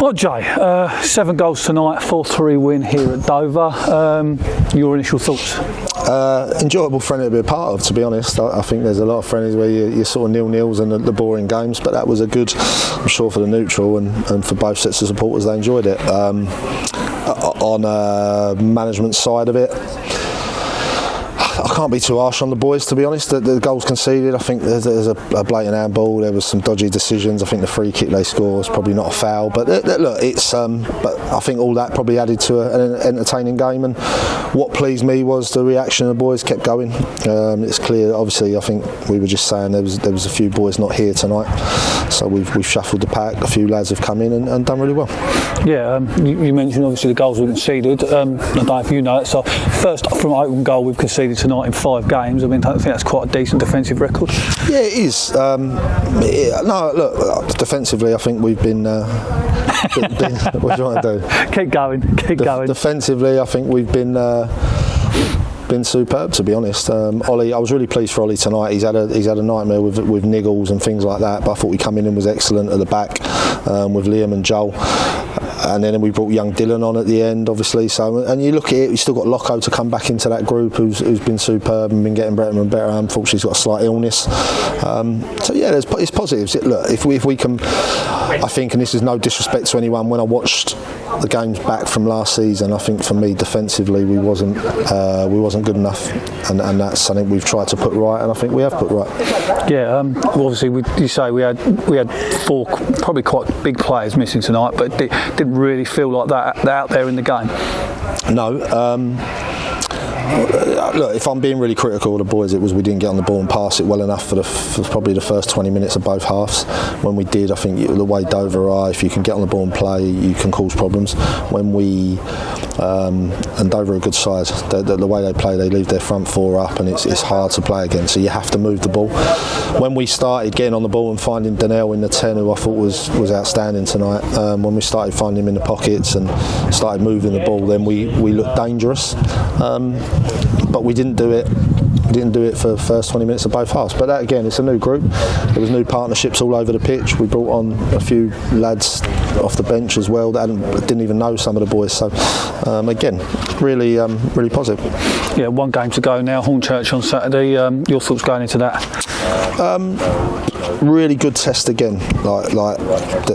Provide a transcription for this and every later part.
Well, Jay, 7 goals tonight, 4-3 win here at Dover. Your initial thoughts? Enjoyable friendly to be a part of, to be honest. I think there's a lot of friendlies where you're sort of 0-0s and the boring games, but that was a good, I'm sure, for the neutral and for both sets of supporters, they enjoyed it. On a management side of it, I can't be too harsh on the boys, to be honest. The goals conceded, I think there's a blatant handball. There was some dodgy decisions. I think the free kick they scored was probably not a foul. But look, it's. But I think all that probably added to an entertaining game. And what pleased me was the reaction of the boys kept going. It's clear. Obviously, I think we were just saying there was a few boys not here tonight, so we've shuffled the pack. A few lads have come in and done really well. Yeah, you mentioned obviously the goals we conceded. I don't know if you know it. So first from open goal we've conceded tonight in 5 games. I mean, I think that's quite a decent defensive record. Yeah, it is. No, look, defensively, I think we've been. What do you want to do? Keep going. Defensively, I think we've been superb, to be honest. Ollie, I was really pleased for Ollie tonight. He's had a nightmare with niggles and things like that, but I thought we come in and was excellent at the back with Liam and Joel. And then we brought young Dylan on at the end, obviously. So, and you look at it, we've still got Loco to come back into that group, who's been superb and been getting better and better. Unfortunately, he's got a slight illness. So yeah, it's positives. Look, if we can, I think, and this is no disrespect to anyone, when I watched the games back from last season, I think for me defensively we wasn't good enough, and that's something we've tried to put right, and I think we have put right. Yeah, obviously you say we had 4 probably quite big players missing tonight, but it didn't really feel like that out there in the game. No. Look, if I'm being really critical of the boys, it was we didn't get on the ball and pass it well enough for probably the first 20 minutes of both halves. When we did, I think the way Dover are, if you can get on the ball and play, you can cause problems. When we and Dover are a good side. The way they play, they leave their front 4 up, and it's hard to play against. So you have to move the ball. When we started getting on the ball and finding Donnell in the 10, who I thought was outstanding tonight, when we started finding him in the pockets and started moving the ball, then we looked dangerous. But we didn't do it. We didn't do it for the first 20 minutes of both halves. But that, again, it's a new group. There was new partnerships all over the pitch. We brought on a few lads off the bench as well that didn't even know some of the boys. So again, really positive. Yeah, 1 game to go now. Hornchurch on Saturday. Your thoughts going into that? Really good test again. Like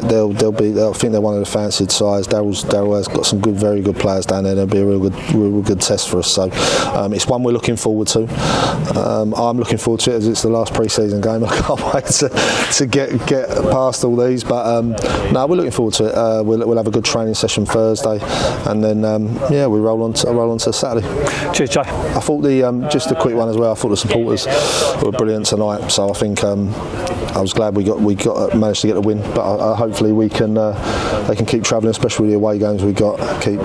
they'll be. I think they're one of the fancied sides. Darryl has got some very good players down there. They'll be a real good test for us. So it's one we're looking forward to. I'm looking forward to it as it's the last pre-season game. I can't wait to get past all these. But no, we're looking forward to it. We'll have a good training session Thursday, and then we roll on to Saturday. Cheers, Jay. I thought just a quick one as well. I thought the supporters were brilliant tonight. So I think I was glad we managed to get a win. But hopefully we can they can keep travelling, especially with the away games we got. Keep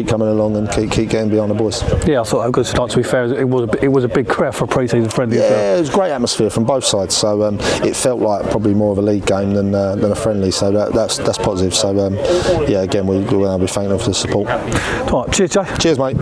coming along and keep getting behind the boys. Yeah, I thought that was good start. To be fair, it was a big crowd for a pre-season friendly. Yeah, it was a great atmosphere from both sides. So it felt like probably more of a league game than a friendly. So that's positive. So again, we'll be thanking them for the support. All right, cheers, Jay. Cheers, mate.